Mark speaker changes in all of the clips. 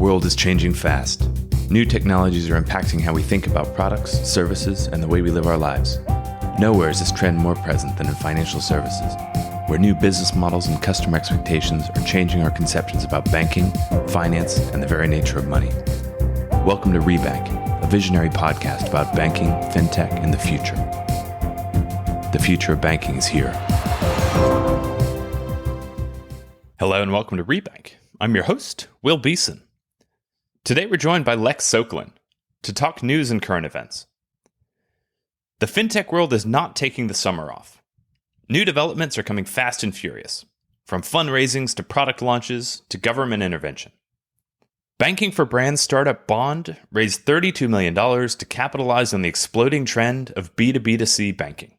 Speaker 1: world is changing fast. New technologies are impacting how we think about products, services, and the way we live our lives. Nowhere is this trend more present than in financial services, where new business models and customer expectations are changing our conceptions about banking, finance, and the very nature of money. Welcome to Rebank, a visionary podcast about banking, fintech, and the future. The future of banking is here.
Speaker 2: Hello and welcome to Rebank. I'm your host, Will Beeson. Today we're joined by Lex Sokolin to talk news and current events. The fintech world is not taking the summer off. New developments are coming fast and furious, from fundraisings to product launches to government intervention. Banking for Brands startup Bond raised $32 million to capitalize on the exploding trend of B2B2C banking.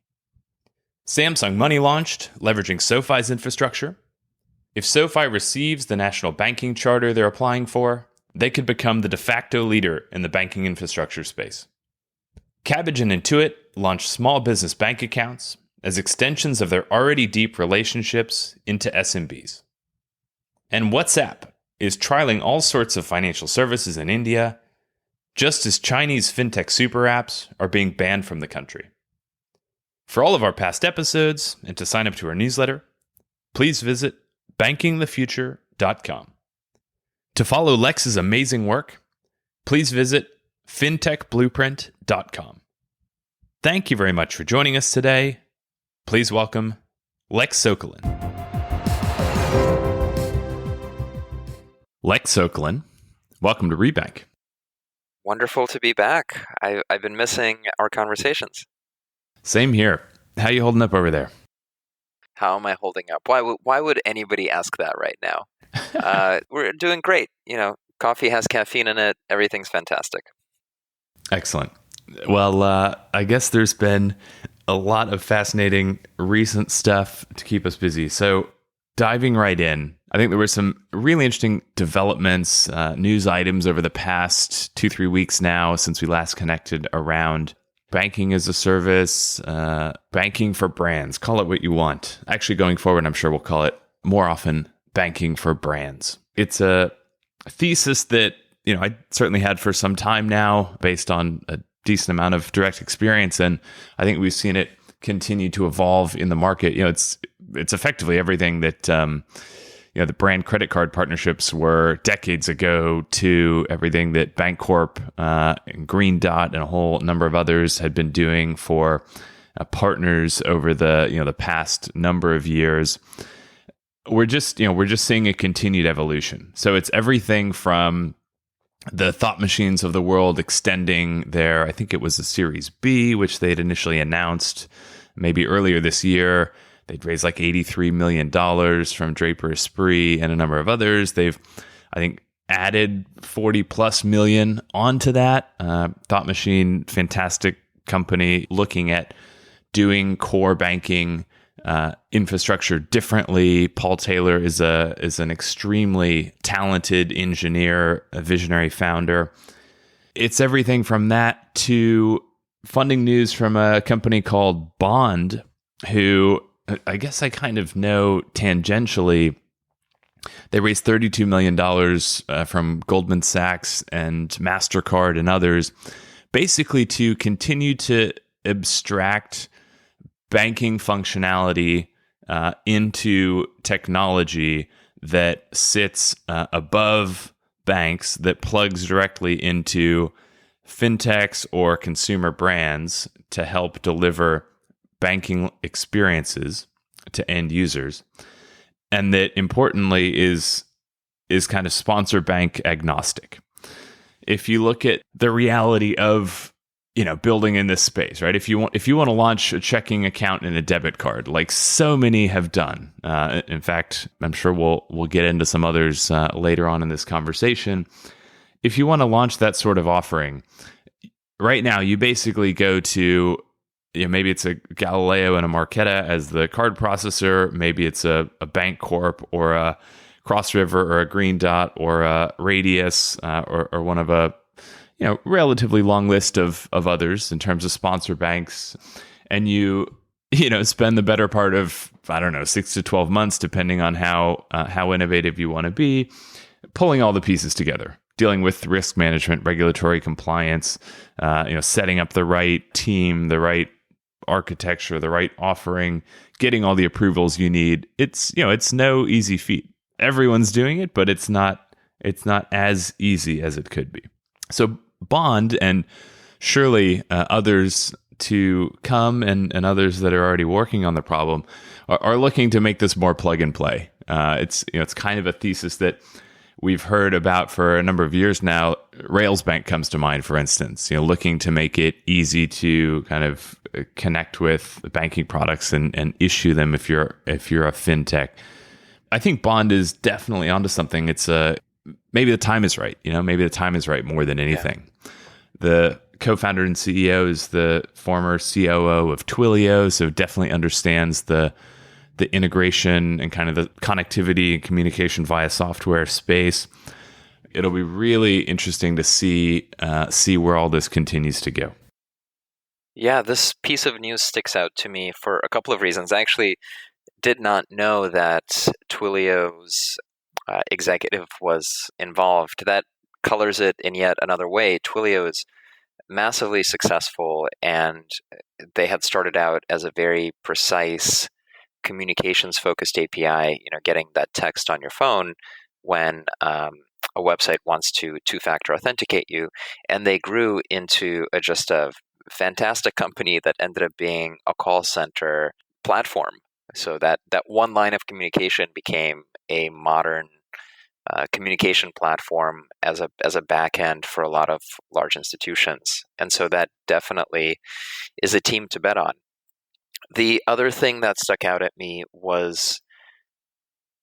Speaker 2: Samsung Money launched, leveraging SoFi's infrastructure. If SoFi receives the national banking charter they're applying for, they could become the de facto leader in the banking infrastructure space. Kabbage and Intuit launched small business bank accounts as extensions of their already deep relationships into SMBs. And WhatsApp is trialing all sorts of financial services in India, just as Chinese fintech super apps are being banned from the country. For all of our past episodes and to sign up to our newsletter, please visit bankingthefuture.com. To follow Lex's amazing work, please visit fintechblueprint.com. Thank you very much for joining us today. Please welcome Lex Sokolin. Lex Sokolin, welcome to Rebank.
Speaker 3: Wonderful to be back. I've been missing our conversations.
Speaker 2: Same here. How are you holding up over there?
Speaker 3: How am I holding up? Why would anybody ask that right now? We're doing great. You know, coffee has caffeine in it. Everything's fantastic.
Speaker 2: Excellent. Well, I guess there's been a lot of fascinating recent stuff to keep us busy. So diving right in, I think there were some really interesting developments, news items over the past 2-3 weeks now since we last connected around banking as a service, banking for brands, call it what you want. Actually, going forward, I'm sure we'll call it more often banking for brands. It's a thesis that, I certainly had for some time now based on a decent amount of direct experience. And I think we've seen it continue to evolve in the market. It's effectively everything that, the brand credit card partnerships were decades ago to everything that Bancorp, and Green Dot, and a whole number of others had been doing for partners over the past number of years. We're just seeing a continued evolution. So it's everything from the thought machines of the world extending their, I think it was a Series B, which they had initially announced maybe earlier this year. They'd raised like $83 million from Draper Esprit and a number of others. They've, I think, added 40 plus million onto that. Thought Machine, fantastic company looking at doing core banking infrastructure differently. Paul Taylor is an extremely talented engineer, a visionary founder. It's everything from that to funding news from a company called Bond, who I guess I kind of know tangentially. They raised $32 million from Goldman Sachs and MasterCard and others, basically to continue to abstract banking functionality into technology that sits above banks, that plugs directly into fintechs or consumer brands to help deliver banking experiences to end users, and that importantly is kind of sponsor bank agnostic. If you look at the reality of building in this space, right? If you want to launch a checking account and a debit card, like so many have done. In fact, I'm sure we'll get into some others later on in this conversation. If you want to launch that sort of offering, right now you basically go to maybe it's a Galileo and a Marqeta as the card processor. Maybe it's a Bancorp or a Cross River or a Green Dot or a Radius or one of a relatively long list of others in terms of sponsor banks. And you spend the better part of, 6 to 12 months, depending on how innovative you want to be, pulling all the pieces together. dealing with risk management, regulatory compliance, setting up the right team, the right architecture, the right offering, getting all the approvals you need. It's no easy feat. Everyone's doing it, but it's not as easy as it could be. So Bond, and surely others to come and others that are already working on the problem are looking to make this more plug and play. It's kind of a thesis that we've heard about for a number of years now. Railsbank comes to mind, for instance, looking to make it easy to kind of connect with banking products and issue them if you're a fintech. I think Bond is definitely onto something. It's maybe the time is right. Maybe the time is right more than anything. Yeah. The co-founder and CEO is the former COO of Twilio, so definitely understands the integration and kind of the connectivity and communication via software space. It'll be really interesting to see where all this continues to go.
Speaker 3: Yeah, this piece of news sticks out to me for a couple of reasons. I actually did not know that Twilio's executive was involved. That colors it in yet another way. Twilio is massively successful, and they had started out as a very precise communications-focused API, getting that text on your phone when a website wants to two-factor authenticate you. And they grew into just a fantastic company that ended up being a call center platform. So that one line of communication became a modern communication platform as a back end for a lot of large institutions. And so that definitely is a team to bet on. The other thing that stuck out at me was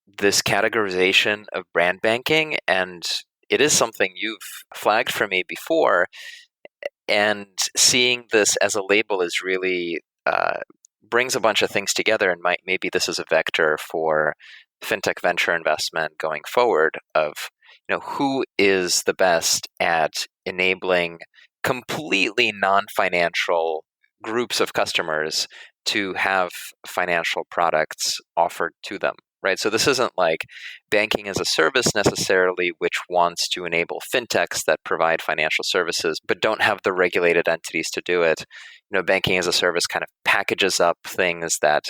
Speaker 3: this categorization of brand banking, and it is something you've flagged for me before, and seeing this as a label is really brings a bunch of things together, and maybe this is a vector for fintech venture investment going forward of who is the best at enabling completely non-financial groups of customers to have financial products offered to them, right? So this isn't like banking as a service necessarily, which wants to enable fintechs that provide financial services but don't have the regulated entities to do it. Banking as a service kind of packages up things that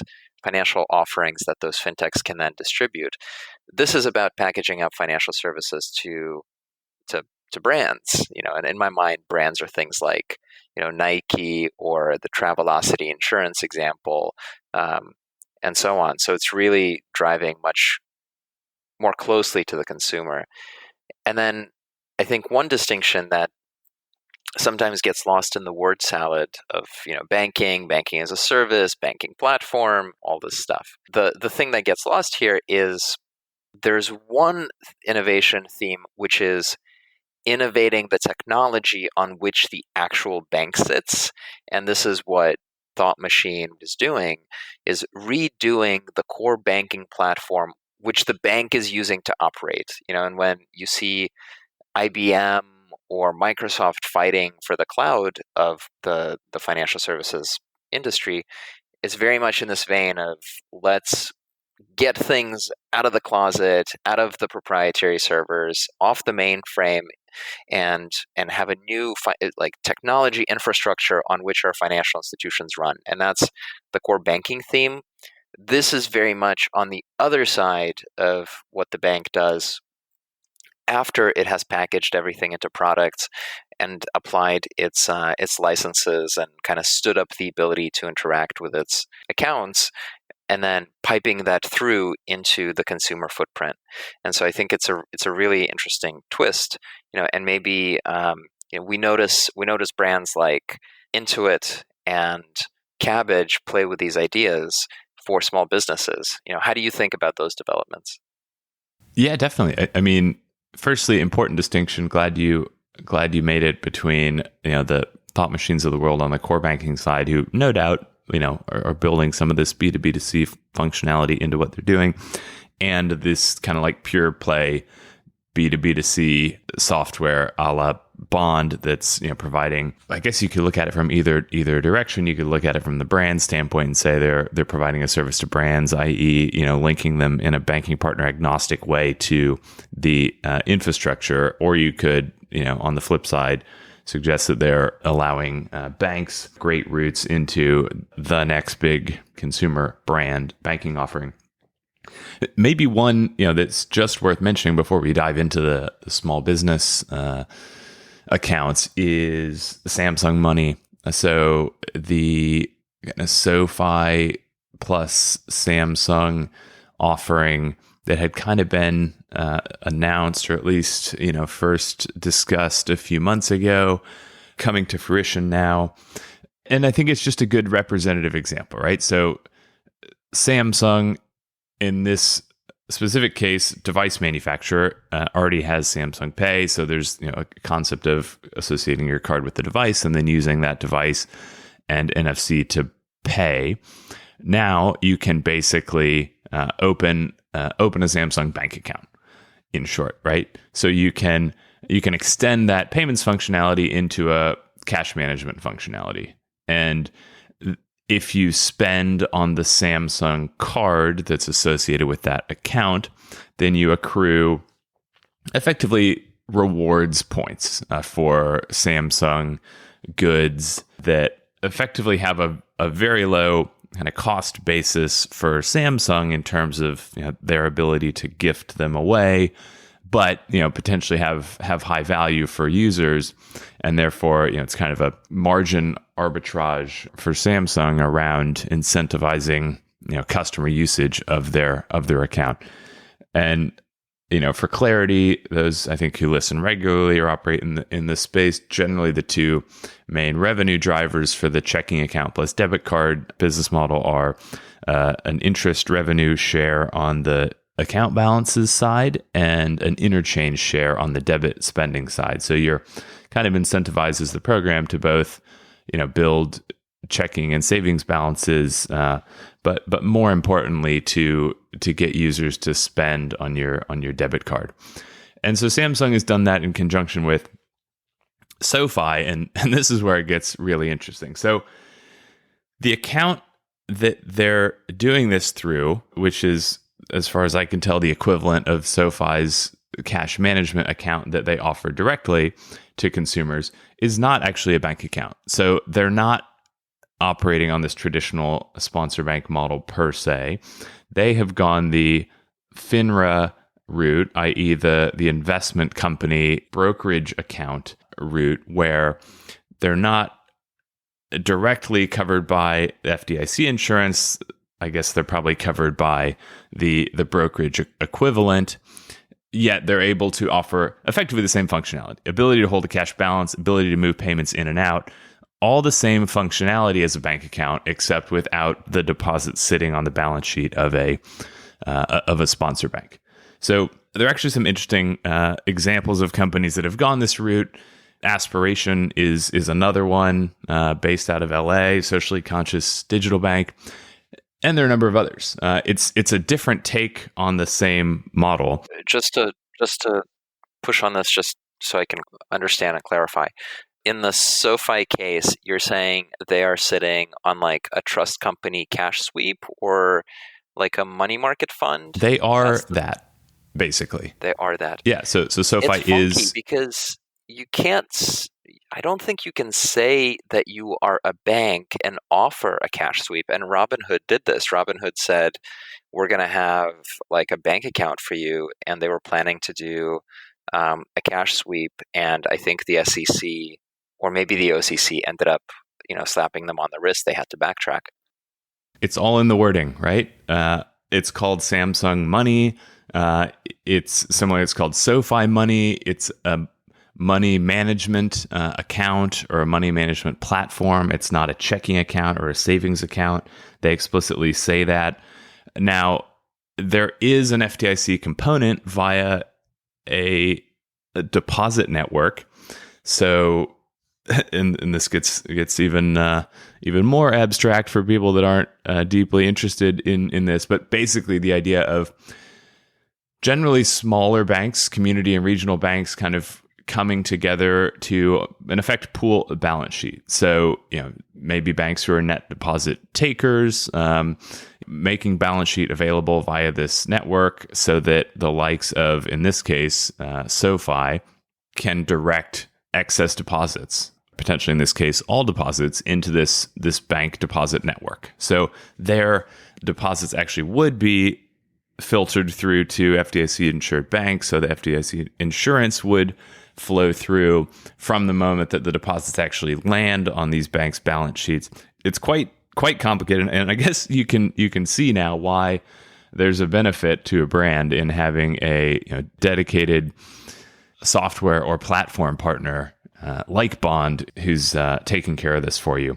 Speaker 3: financial offerings that those fintechs can then distribute. This is about packaging up financial services to brands, and in my mind, brands are things like, Nike or the Travelocity insurance example, and so on. So it's really driving much more closely to the consumer. And then I think one distinction that sometimes gets lost in the word salad of, banking as a service, banking platform, all this stuff. The thing that gets lost here is there's one innovation theme, which is innovating the technology on which the actual bank sits. And this is what Thought Machine is doing, is redoing the core banking platform, which the bank is using to operate. And when you see IBM or Microsoft fighting for the cloud of the financial services industry, it's very much in this vein of let's get things out of the closet, out of the proprietary servers, off the mainframe, and have a new technology infrastructure on which our financial institutions run. And that's the core banking theme. This is very much on the other side of what the bank does after it has packaged everything into products and applied its licenses and kind of stood up the ability to interact with its accounts, and then piping that through into the consumer footprint. And so I think it's a really interesting twist, and maybe we notice brands like Intuit and Kabbage play with these ideas for small businesses. How do you think about those developments?
Speaker 2: Yeah, definitely. I mean, firstly, important distinction. Glad you made it between the Thought Machines of the world on the core banking side, who no doubt are building some of this B2B2C functionality into what they're doing, and this kind of like pure play B2B2C software a la bond that's providing. I guess you could look at it from either direction. You could look at it from the brand standpoint and say they're providing a service to brands, i.e., linking them in a banking partner agnostic way to the infrastructure, or you could, on the flip side, suggest that they're allowing banks great routes into the next big consumer brand banking offering. Maybe one that's just worth mentioning before we dive into the small business accounts is Samsung Money. So the SoFi plus Samsung offering that had kind of been announced, or at least first discussed a few months ago, coming to fruition now. And I think it's just a good representative example, right? So Samsung, in this specific case, device manufacturer, already has Samsung Pay. So there's a concept of associating your card with the device and then using that device and NFC to pay. Now you can basically open a Samsung bank account, in short, right? So you can extend that payments functionality into a cash management functionality. And if you spend on the Samsung card that's associated with that account, then you accrue effectively rewards points for Samsung goods that effectively have a very low kind of cost basis for Samsung in terms of their ability to gift them away, but potentially have high value for users, and therefore it's kind of a margin arbitrage for Samsung around incentivizing customer usage of their account. And for clarity, those I think who listen regularly or operate in the space, generally the two main revenue drivers for the checking account plus debit card business model are an interest revenue share on the account balances side and an interchange share on the debit spending side. So you're kind of incentivizes the program to both build checking and savings balances, but more importantly to get users to spend on your debit card. And so Samsung has done that in conjunction with SoFi, and this is where it gets really interesting. So the account that they're doing this through, which is, as far as I can tell, the equivalent of SoFi's cash management account that they offer directly to consumers, is not actually a bank account. So they're not operating on this traditional sponsor bank model per se. They have gone the FINRA route, i.e. the investment company brokerage account route, where they're not directly covered by FDIC insurance. I guess they're probably covered by the brokerage equivalent, yet they're able to offer effectively the same functionality: ability to hold a cash balance, ability to move payments in and out, all the same functionality as a bank account, except without the deposits sitting on the balance sheet of a sponsor bank. So there are actually some interesting examples of companies that have gone this route. Aspiration is another one based out of LA, socially conscious digital bank. And there are a number of others. It's a different take on the same model.
Speaker 3: Just to push on this, just so I can understand and clarify. In the SoFi case, you're saying they are sitting on like a trust company cash sweep or like a money market fund?
Speaker 2: They are that, basically.
Speaker 3: They are that.
Speaker 2: Yeah. So SoFi
Speaker 3: it's
Speaker 2: is
Speaker 3: because you can't. I don't think you can say that you are a bank and offer a cash sweep. And Robinhood did this. Robinhood said, we're going to have like a bank account for you. And they were planning to do a cash sweep. And I think the SEC or maybe the OCC ended up, slapping them on the wrist. They had to backtrack.
Speaker 2: It's all in the wording, right? It's called Samsung Money. It's similar. It's called SoFi Money. It's a money management account or a money management platform. It's not a checking account or a savings account. They explicitly say that. Now, there is an FDIC component via a deposit network. So, and this gets even more abstract for people that aren't deeply interested in this. But basically, the idea of generally smaller banks, community and regional banks, kind of coming together to, in effect, pool a balance sheet. So, maybe banks who are net deposit takers, making balance sheet available via this network so that the likes of, in this case, SoFi, can direct excess deposits, potentially in this case, all deposits, into this bank deposit network. So their deposits actually would be filtered through to FDIC insured banks. So the FDIC insurance would flow through from the moment that the deposits actually land on these banks' balance sheets. It's quite complicated, and I guess you can see now why there's a benefit to a brand in having a dedicated software or platform partner like Bond who's taking care of this for you.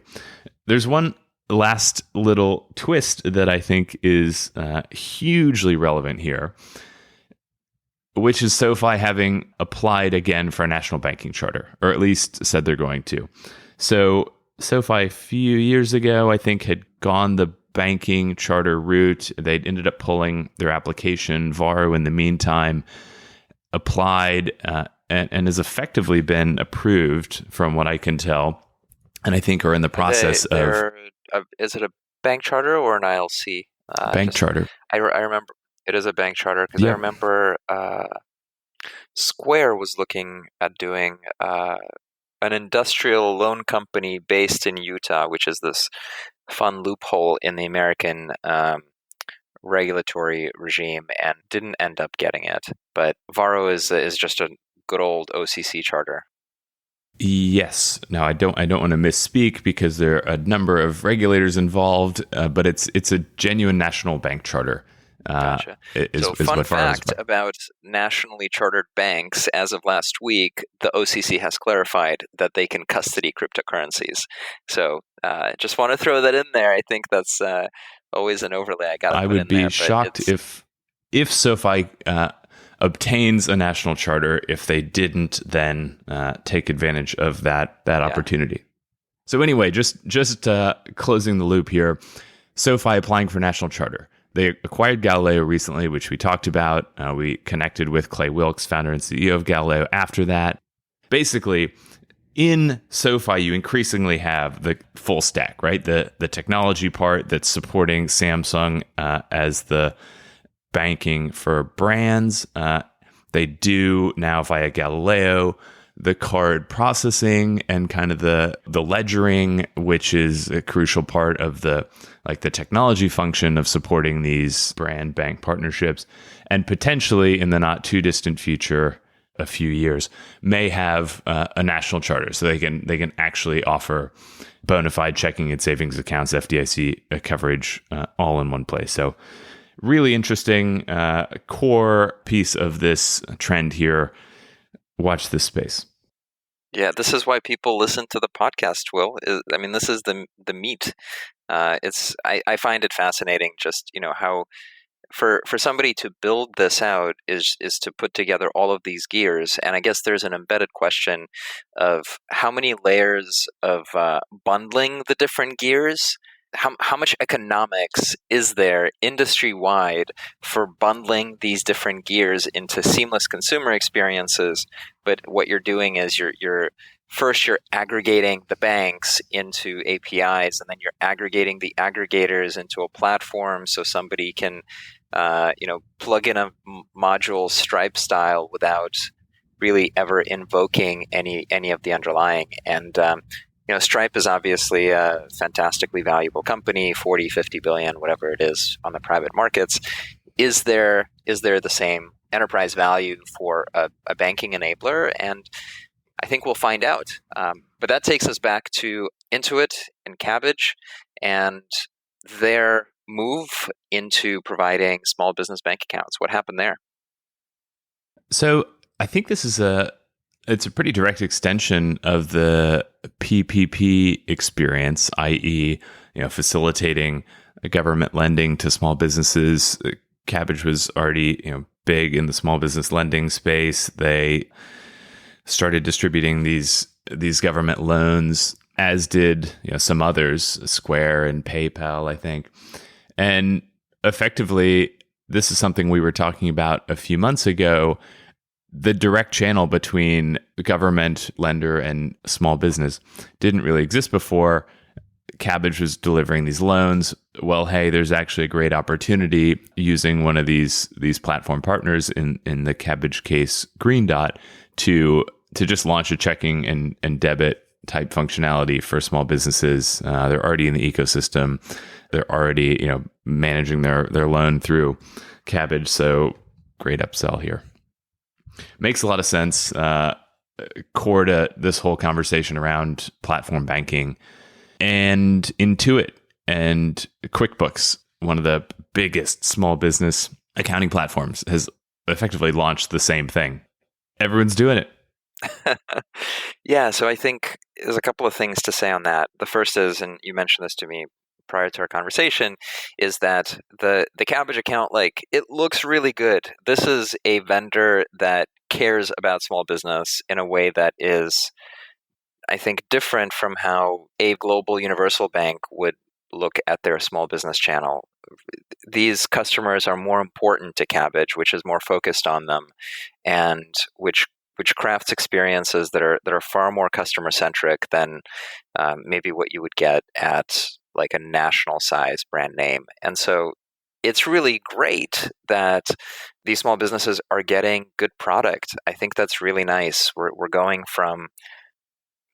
Speaker 2: There's one last little twist that I think is hugely relevant here, which is SoFi having applied again for a national banking charter, or at least said they're going to. So SoFi a few years ago, I think, had gone the banking charter route. They'd ended up pulling their application. Varo, in the meantime, applied and has effectively been approved, from what I can tell, and I think are in the process of...
Speaker 3: Is it a bank charter or an ILC?
Speaker 2: Bank charter.
Speaker 3: I remember it is a bank charter because I remember Square was looking at doing an industrial loan company based in Utah, which is this fun loophole in the American regulatory regime, and didn't end up getting it. But Varo is just a good old OCC charter.
Speaker 2: Yes. Now, I don't want to misspeak because there are a number of regulators involved, but it's a genuine national bank charter.
Speaker 3: Gotcha. So fun fact about nationally chartered banks: as of last week, the OCC has clarified that they can custody cryptocurrencies. So just want to throw that in there. I think that's always an overlay I
Speaker 2: would be shocked if SoFi obtains a national charter if they didn't then take advantage of that opportunity. So anyway, just closing the loop here, SoFi applying for national charter. They acquired Galileo recently, which we talked about. We connected with Clay Wilkes, founder and CEO of Galileo, after that. Basically, in SoFi, you increasingly have the full stack, right? The technology part that's supporting Samsung as the banking for brands. They do now via Galileo the card processing and kind of the ledgering, which is a crucial part of the technology function of supporting these brand bank partnerships, and potentially in the not too distant future, a few years, may have a national charter, so they can actually offer bona fide checking and savings accounts, FDIC coverage, all in one place. So really interesting core piece of this trend here. Watch this space.
Speaker 3: Yeah, this is why people listen to the podcast, Will. I mean, this is the meat. I find it fascinating just, how for somebody to build this out is to put together all of these gears. And I guess there's an embedded question of how many layers of bundling the different gears. How much economics is there industry-wide for bundling these different gears into seamless consumer experiences? But what you're doing is you're aggregating the banks into APIs, and then you're aggregating the aggregators into a platform so somebody can plug in a module Stripe style without really ever invoking any of the underlying. And Stripe is obviously a fantastically valuable company, 40, 50 billion, whatever it is on the private markets. Is there the same enterprise value for a banking enabler? And I think we'll find out. But that takes us back to Intuit and Kabbage and their move into providing small business bank accounts. What happened there?
Speaker 2: So I think this is it's a pretty direct extension of the PPP experience, i.e., facilitating government lending to small businesses. Kabbage was already, big in the small business lending space. They started distributing these government loans, as did some others, Square and PayPal, I think. And effectively, this is something we were talking about a few months ago. the direct channel between the government, lender, and small business didn't really exist before. Kabbage was delivering these loans. Well, hey, there's actually a great opportunity using one of these platform partners, in the Kabbage case, Green Dot, to just launch a checking and debit type functionality for small businesses. They're already in the ecosystem. They're already managing their loan through Kabbage. So great upsell here. Makes a lot of sense. Core to this whole conversation around platform banking. And Intuit and QuickBooks, one of the biggest small business accounting platforms, has effectively launched the same thing. Everyone's doing it.
Speaker 3: Yeah, so I think there's a couple of things to say on that. The first is, and you mentioned this to me prior to our conversation, is that the Kabbage account, like, it looks really good. This is a vendor that cares about small business in a way that is, I think, different from how a global universal bank would look at their small business channel. These customers are more important to Kabbage, which is more focused on them, and which crafts experiences that are far more customer centric than maybe what you would get at like a national size brand name. And so it's really great that these small businesses are getting good product. I think that's really nice. We're going from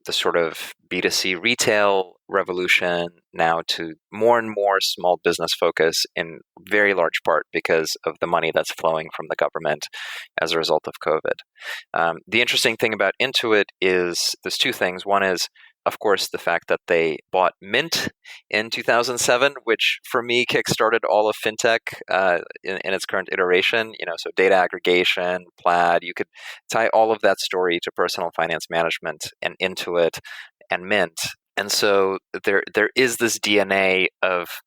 Speaker 3: the sort of B2C retail revolution now to more and more small business focus, in very large part because of the money that's flowing from the government as a result of COVID. The interesting thing about Intuit is there's two things. One is, of course, the fact that they bought Mint in 2007, which for me kickstarted all of fintech in its current iteration. So data aggregation, Plaid, you could tie all of that story to personal finance management and Intuit and Mint. And so there is this DNA of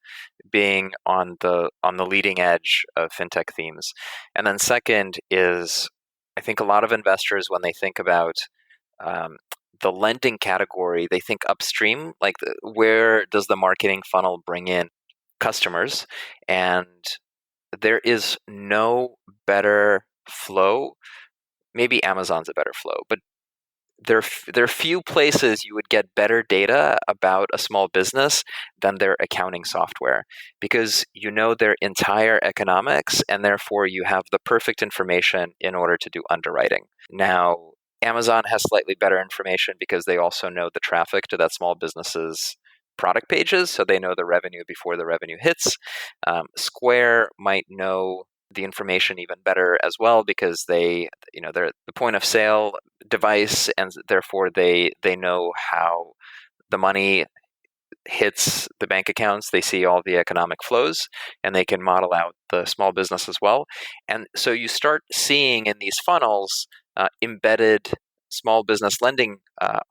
Speaker 3: being on the leading edge of fintech themes. And then second is, I think a lot of investors, when they think about the lending category, they think upstream, like where does the marketing funnel bring in customers? And there is no better flow. Maybe Amazon's a better flow, but there are few places you would get better data about a small business than their accounting software, because you know their entire economics, and therefore you have the perfect information in order to do underwriting. Now, Amazon has slightly better information because they also know the traffic to that small business's product pages, so they know the revenue before the revenue hits. Square might know the information even better as well, because they're the point of sale device, and therefore they know how the money hits the bank accounts. They see all the economic flows, and they can model out the small business as well. And so you start seeing in these funnels embedded small business lending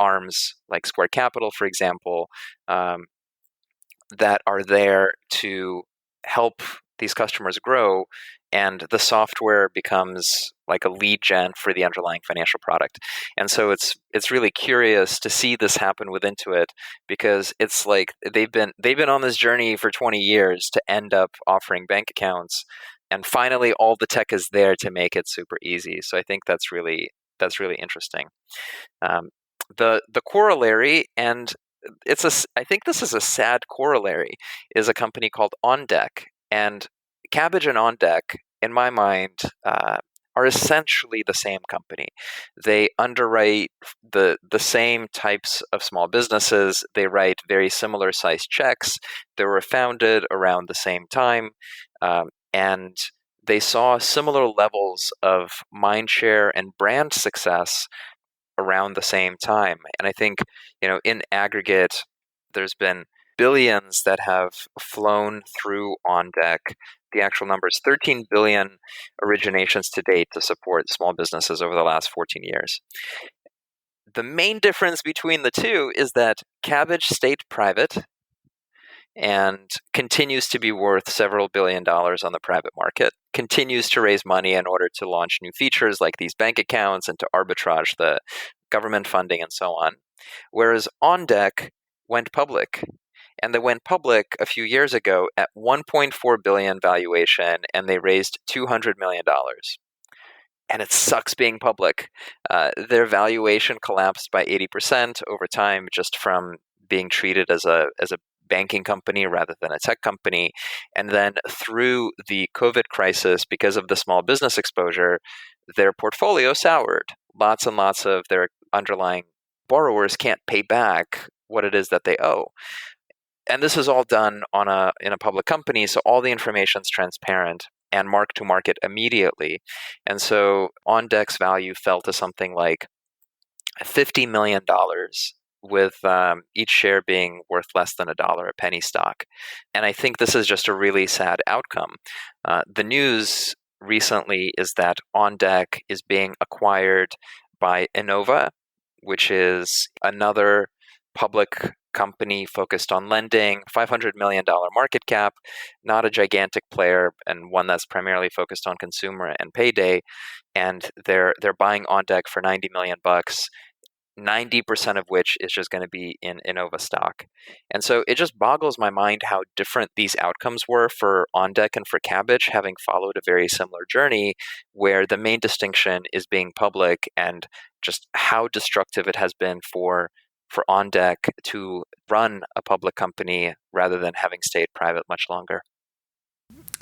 Speaker 3: arms, like Square Capital, for example, that are there to help these customers grow, and the software becomes like a lead gen for the underlying financial product. And so it's really curious to see this happen with Intuit, because it's like they've been on this journey for 20 years to end up offering bank accounts, and finally all the tech is there to make it super easy. So I think that's really interesting. The corollary, and I think this is a sad corollary, is a company called OnDeck. And Kabbage and OnDeck, in my mind, are essentially the same company. They underwrite the same types of small businesses. They write very similar sized checks. They were founded around the same time, and they saw similar levels of mindshare and brand success around the same time. And I think, in aggregate, there's been billions that have flown through OnDeck. The actual number is 13 billion originations to date to support small businesses over the last 14 years. The main difference between the two is that Kabbage stayed private and continues to be worth several $billions on the private market, continues to raise money in order to launch new features like these bank accounts and to arbitrage the government funding and so on. Whereas OnDeck went public. And they went public a few years ago at $1.4 billion valuation, and they raised $200 million. and it sucks being public. Their valuation collapsed by 80% over time, just from being treated as a banking company rather than a tech company. And then through the COVID crisis, because of the small business exposure, their portfolio soured. Lots and lots of their underlying borrowers can't pay back what it is that they owe. And this is all done in a public company, so all the information is transparent and mark to market immediately. And so OnDeck's value fell to something like $50 million, with each share being worth less than $1 a penny stock. And I think this is just a really sad outcome. The news recently is that OnDeck is being acquired by Innova, which is another public company focused on lending, $500 million market cap, not a gigantic player, and one that's primarily focused on consumer and payday. And they're buying OnDeck for $90 million, 90% of which is just going to be in Innova stock. And so it just boggles my mind how different these outcomes were for OnDeck and for Kabbage, having followed a very similar journey, where the main distinction is being public, and just how destructive it has been for OnDeck to run a public company rather than having stayed private much longer.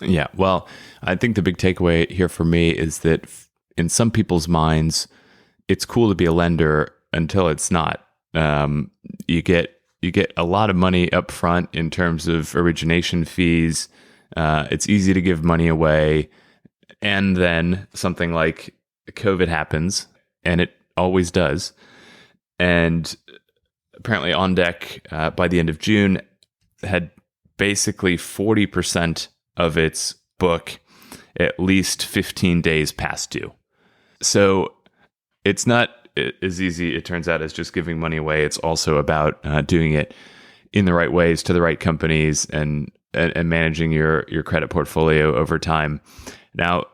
Speaker 2: Yeah, well, I think the big takeaway here for me is that in some people's minds, it's cool to be a lender until it's not. You get a lot of money up front in terms of origination fees. It's easy to give money away, and then something like COVID happens, and it always does. And apparently OnDeck, by the end of June, had basically 40% of its book at least 15 days past due. So it's not as easy, it turns out, as just giving money away. It's also about doing it in the right ways to the right companies and managing your credit portfolio over time. Now,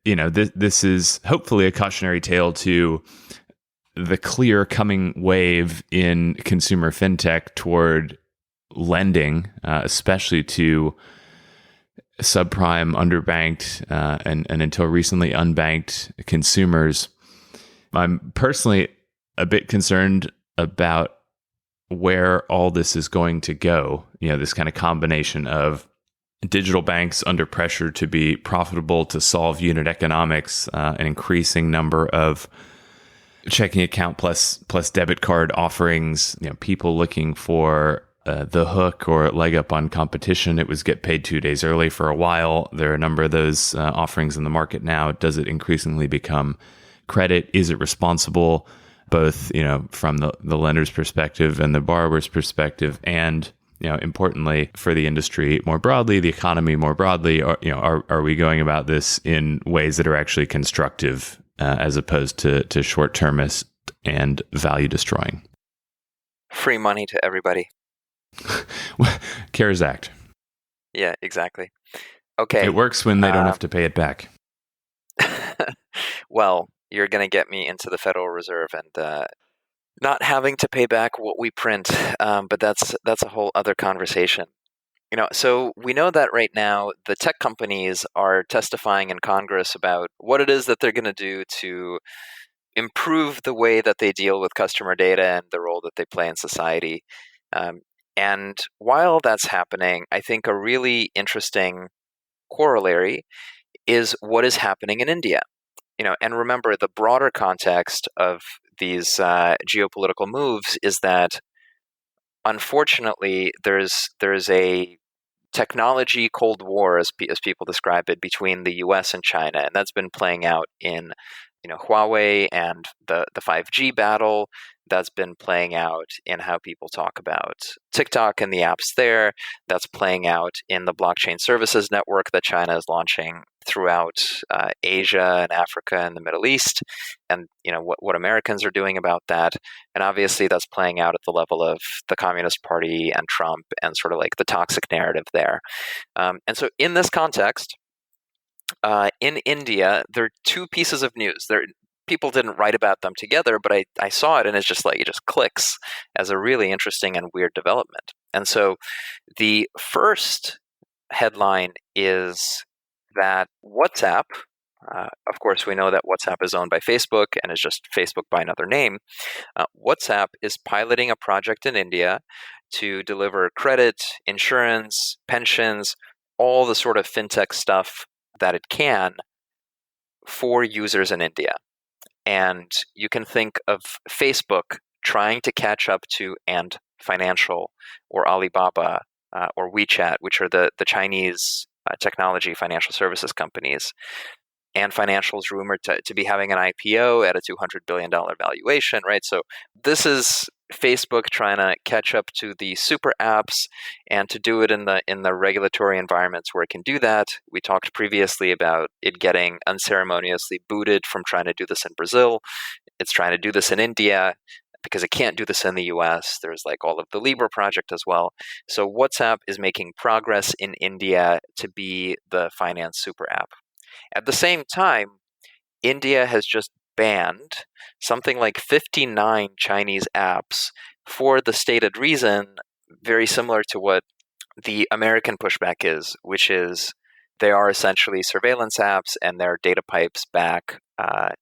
Speaker 2: this is hopefully a cautionary tale to the clear coming wave in consumer fintech toward lending, especially to subprime, underbanked, and until recently unbanked consumers. I'm personally a bit concerned about where all this is going to go. This kind of combination of digital banks under pressure to be profitable, to solve unit economics, an increasing number of checking account plus debit card offerings, people looking for the hook or leg up on competition. It was get paid 2 days early for a while. There are a number of those offerings in the market now. Does it increasingly become credit? Is it responsible, both from the lender's perspective and the borrower's perspective, and importantly for the industry more broadly, the economy more broadly? Are we going about this in ways that are actually constructive as opposed to short-termist and value destroying?
Speaker 3: Free money to everybody.
Speaker 2: CARES Act.
Speaker 3: Yeah, exactly. Okay.
Speaker 2: It works when they don't have to pay it back.
Speaker 3: Well, you're going to get me into the Federal Reserve and not having to pay back what we print, but that's a whole other conversation. So we know that right now the tech companies are testifying in Congress about what it is that they're going to do to improve the way that they deal with customer data and the role that they play in society. And while that's happening, I think a really interesting corollary is what is happening in India. And remember, the broader context of these geopolitical moves is that, unfortunately, there's a technology Cold War, as people describe it, between the U.S. and China, and that's been playing out in Huawei and the 5G battle. That's been playing out in how people talk about TikTok and the apps there. That's playing out in the blockchain services network that China is launching throughout Asia and Africa and the Middle East, and what Americans are doing about that. And obviously that's playing out at the level of the Communist Party and Trump and sort of like the toxic narrative there. And so in this context, in India, there are two pieces of news. People didn't write about them together, but I saw it, and it's just like it just clicks as a really interesting and weird development. And so the first headline is that WhatsApp, Of course, we know that WhatsApp is owned by Facebook and is just Facebook by another name. WhatsApp is piloting a project in India to deliver credit, insurance, pensions, all the sort of fintech stuff that it can for users in India. And you can think of Facebook trying to catch up to Ant Financial or Alibaba or WeChat, which are the Chinese technology financial services companies. Ant Financial is rumored to be having an IPO at a $200 billion valuation, right? So this is Facebook trying to catch up to the super apps and to do it in the regulatory environments where it can do that. We talked previously about it getting unceremoniously booted from trying to do this in Brazil. It's trying to do this in India because it can't do this in the US. There's like all of the Libra project as well. So WhatsApp is making progress in India to be the finance super app. At the same time, India has just banned something like 59 Chinese apps for the stated reason very similar to what the American pushback is, which is they are essentially surveillance apps and they're data pipes back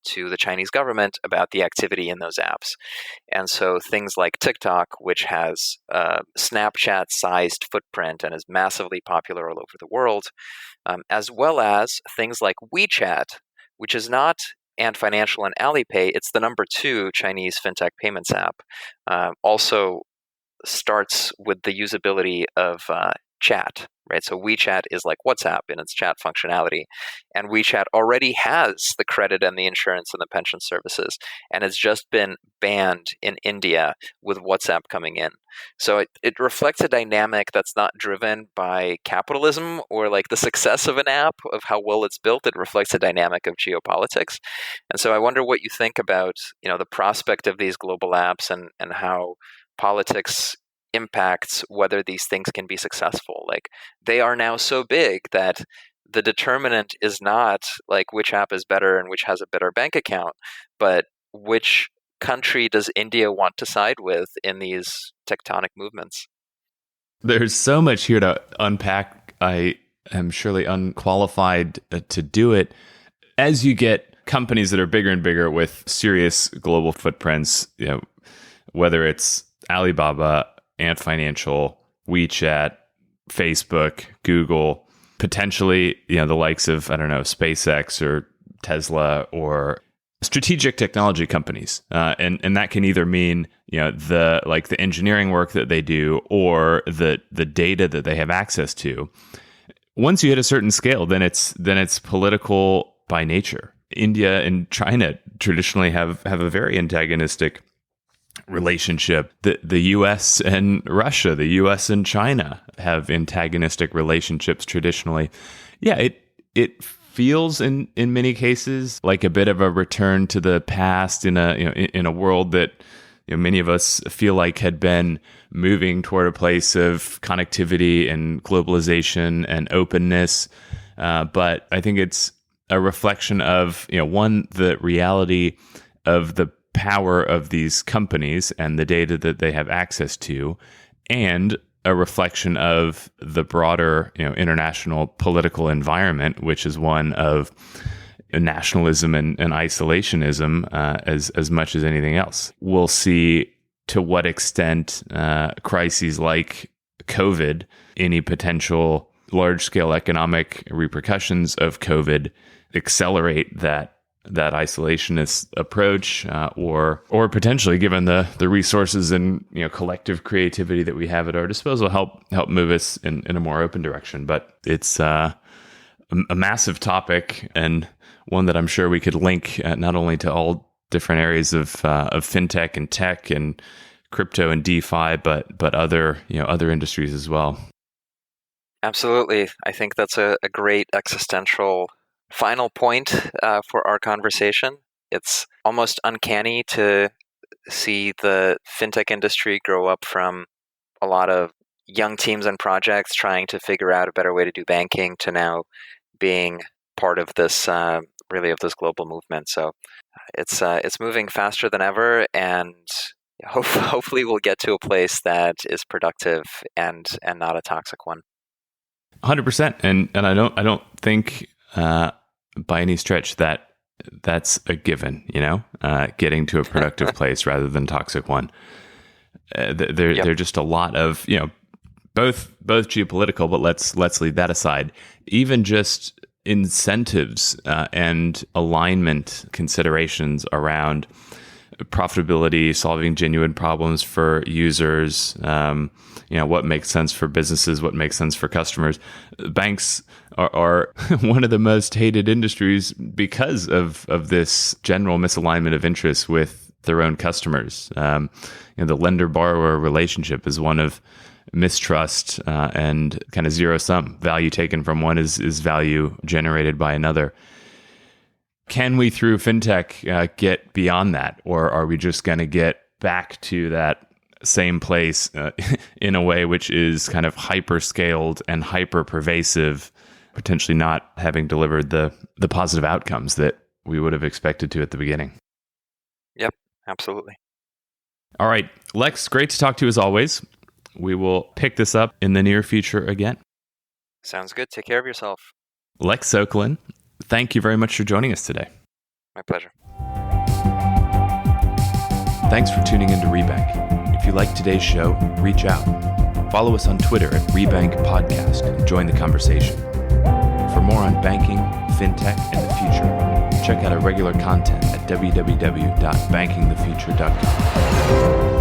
Speaker 3: to the Chinese government about the activity in those apps. And so things like TikTok, which has a Snapchat-sized footprint and is massively popular all over the world, as well as things like WeChat, which is not Ant Financial and Alipay, it's the number 2 Chinese fintech payments app, also starts with the usability of chat, right? So WeChat is like WhatsApp in its chat functionality, and WeChat already has the credit and the insurance and the pension services, and it's just been banned in India with WhatsApp coming in. So it reflects a dynamic that's not driven by capitalism or like the success of an app, of how well it's built. It reflects a dynamic of geopolitics. And so I wonder what you think about, the prospect of these global apps and how politics impacts whether these things can be successful. Like, they are now so big that the determinant is not like which app is better and which has a better bank account, but which country does India want to side with in these tectonic movements.
Speaker 2: There's so much here to unpack. I am surely unqualified to do it. As you get companies that are bigger and bigger with serious global footprints, whether it's Alibaba, Ant Financial, WeChat, Facebook, Google, potentially, the likes of, SpaceX or Tesla or strategic technology companies. And that can either mean, the engineering work that they do or the data that they have access to. Once you hit a certain scale, then it's political by nature. India and China traditionally have a very antagonistic relationship. The US and Russia, the US and China have antagonistic relationships traditionally. Yeah, it feels in many cases like a bit of a return to the past in a world that many of us feel like had been moving toward a place of connectivity and globalization and openness. But I think it's a reflection of one, the reality of the power of these companies and the data that they have access to, and a reflection of the broader, international political environment, which is one of nationalism and isolationism as much as anything else. We'll see to what extent crises like COVID, any potential large-scale economic repercussions of COVID, accelerate that isolationist approach, or potentially, given the resources and collective creativity that we have at our disposal, help move us in a more open direction. But it's a massive topic, and one that I'm sure we could link not only to all different areas of fintech and tech and crypto and DeFi, but other industries as well.
Speaker 3: Absolutely, I think that's a great existential final point for our conversation. It's almost uncanny to see the fintech industry grow up from a lot of young teams and projects trying to figure out a better way to do banking to now being part of this really of this global movement. So it's moving faster than ever, and hopefully we'll get to a place that is productive and not a toxic one.
Speaker 2: 100%, and I don't think by any stretch that's a given, getting to a productive place rather than toxic one. There are just a lot of, both geopolitical, but let's leave that aside. Even just incentives and alignment considerations around profitability, solving genuine problems for users, what makes sense for businesses, what makes sense for customers. Banks are one of the most hated industries because of this general misalignment of interests with their own customers. The lender-borrower relationship is one of mistrust and kind of zero-sum. Value taken from one is value generated by another. Can we, through fintech, get beyond that? Or are we just going to get back to that same place in a way which is kind of hyper-scaled and hyper-pervasive, potentially not having delivered the positive outcomes that we would have expected to at the beginning?
Speaker 3: Yep, absolutely.
Speaker 2: All right, Lex, great to talk to you as always. We will pick this up in the near future again.
Speaker 3: Sounds good. Take care of yourself.
Speaker 2: Lex Sokolin, thank you very much for joining us today.
Speaker 3: My pleasure.
Speaker 1: Thanks for tuning into Rebank. If you like today's show, reach out. Follow us on Twitter at Rebank Podcast and join the conversation. For more on banking, fintech, and the future, check out our regular content at www.bankingthefuture.com.